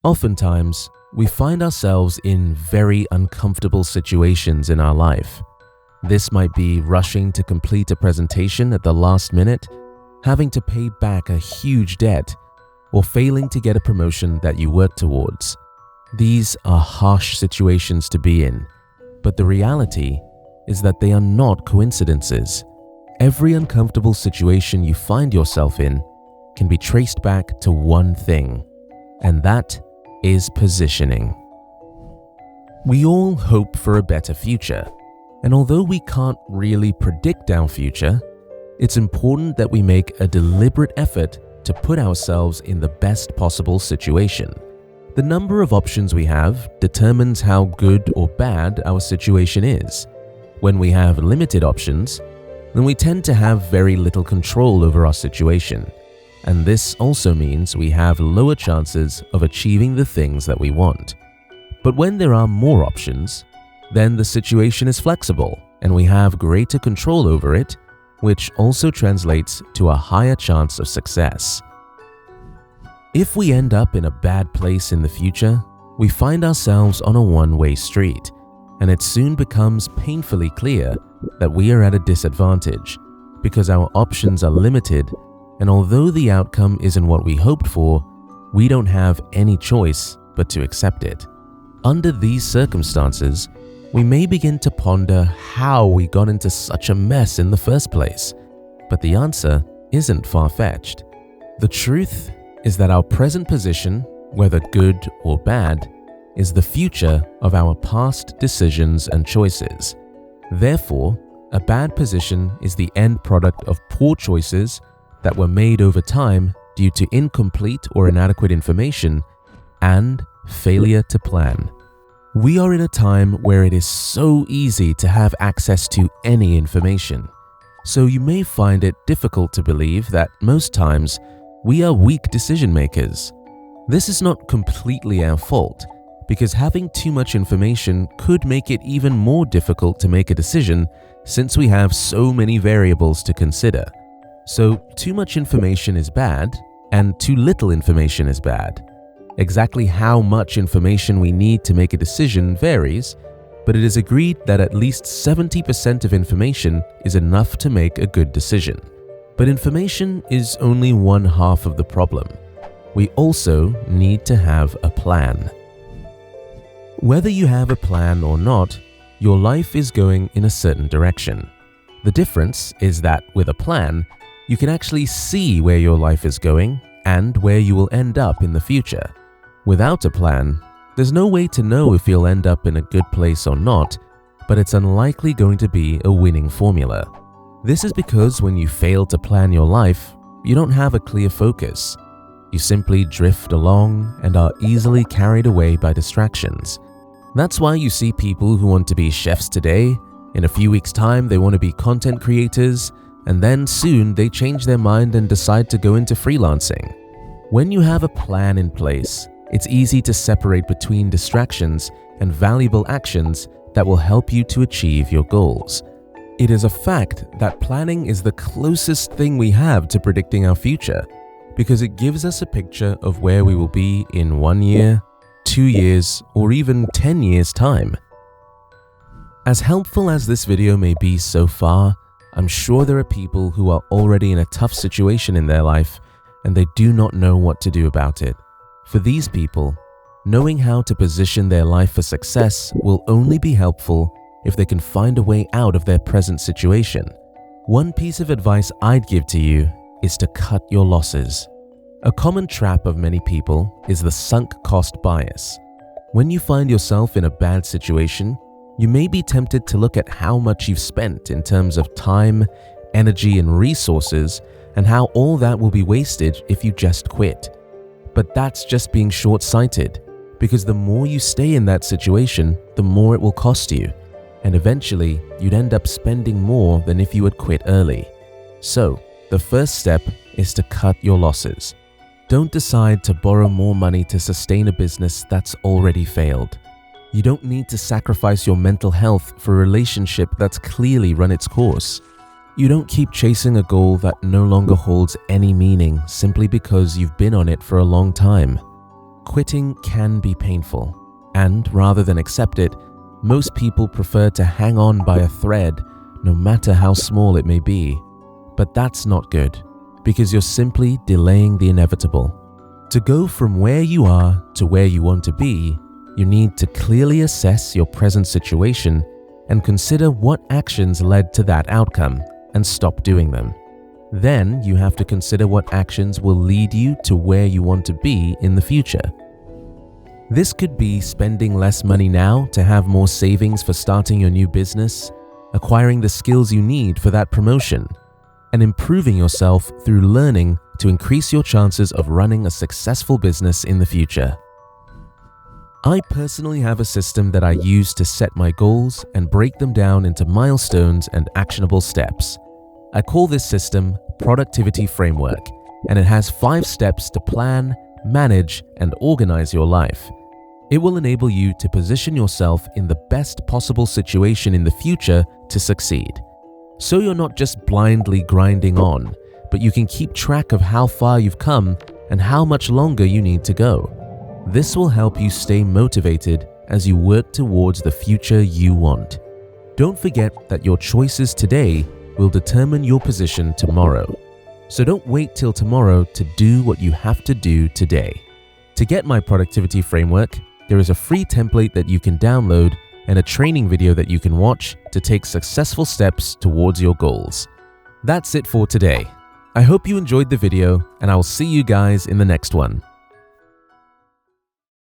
Oftentimes, we find ourselves in very uncomfortable situations in our life. This might be rushing to complete a presentation at the last minute, having to pay back a huge debt, or failing to get a promotion that you work towards. These are harsh situations to be in, but the reality is that they are not coincidences. Every uncomfortable situation you find yourself in can be traced back to one thing, and that is positioning. We all hope for a better future, and although we can't really predict our future, it's important that we make a deliberate effort to put ourselves in the best possible situation. The number of options we have determines how good or bad our situation is. When we have limited options, then we tend to have very little control over our situation, and this also means we have lower chances of achieving the things that we want. But when there are more options, then the situation is flexible and we have greater control over it, which also translates to a higher chance of success. If we end up in a bad place in the future, we find ourselves on a one-way street, and it soon becomes painfully clear that we are at a disadvantage because our options are limited, and although the outcome isn't what we hoped for, we don't have any choice but to accept it. Under these circumstances, we may begin to ponder how we got into such a mess in the first place, but the answer isn't far-fetched. The truth is that our present position, whether good or bad, is the future of our past decisions and choices. Therefore, a bad position is the end product of poor choices that were made over time due to incomplete or inadequate information and failure to plan. We are in a time where it is so easy to have access to any information, so you may find it difficult to believe that most times we are weak decision makers. This is not completely our fault, because having too much information could make it even more difficult to make a decision since we have so many variables to consider. So too much information is bad, and too little information is bad. Exactly how much information we need to make a decision varies, but it is agreed that at least 70% of information is enough to make a good decision. But information is only one half of the problem. We also need to have a plan. Whether you have a plan or not, your life is going in a certain direction. The difference is that with a plan, you can actually see where your life is going and where you will end up in the future. Without a plan, there's no way to know if you'll end up in a good place or not, but it's unlikely going to be a winning formula. This is because when you fail to plan your life, you don't have a clear focus. You simply drift along and are easily carried away by distractions. That's why you see people who want to be chefs today, in a few weeks' time they want to be content creators, and then soon they change their mind and decide to go into freelancing. When you have a plan in place, it's easy to separate between distractions and valuable actions that will help you to achieve your goals. It is a fact that planning is the closest thing we have to predicting our future, because it gives us a picture of where we will be in 1 year, 2 years, or even 10 years' time. As helpful as this video may be so far, I'm sure there are people who are already in a tough situation in their life and they do not know what to do about it. For these people, knowing how to position their life for success will only be helpful if they can find a way out of their present situation. One piece of advice I'd give to you is to cut your losses. A common trap of many people is the sunk cost bias. When you find yourself in a bad situation, you may be tempted to look at how much you've spent in terms of time, energy, and resources, and how all that will be wasted if you just quit. But that's just being short-sighted, because the more you stay in that situation, the more it will cost you, and eventually you'd end up spending more than if you had quit early. So, the first step is to cut your losses. Don't decide to borrow more money to sustain a business that's already failed. You don't need to sacrifice your mental health for a relationship that's clearly run its course. You don't keep chasing a goal that no longer holds any meaning simply because you've been on it for a long time. quitting can be painful, and rather than accept it, most people prefer to hang on by a thread, no matter how small it may be. But that's not good, because you're simply delaying the inevitable. To go from where you are to where you want to be, you need to clearly assess your present situation and consider what actions led to that outcome and stop doing them. Then you have to consider what actions will lead you to where you want to be in the future. This could be spending less money now to have more savings for starting your new business, acquiring the skills you need for that promotion, and improving yourself through learning to increase your chances of running a successful business in the future. I personally have a system that I use to set my goals and break them down into milestones and actionable steps. I call this system Productivity Framework, and it has 5 steps to plan, manage, and organize your life. It will enable you to position yourself in the best possible situation in the future to succeed. So you're not just blindly grinding on, but you can keep track of how far you've come and how much longer you need to go. This will help you stay motivated as you work towards the future you want. Don't forget that your choices today will determine your position tomorrow. So don't wait till tomorrow to do what you have to do today. To get my productivity framework, there is a free template that you can download and a training video that you can watch to take successful steps towards your goals. That's it for today. I hope you enjoyed the video, and I will see you guys in the next one.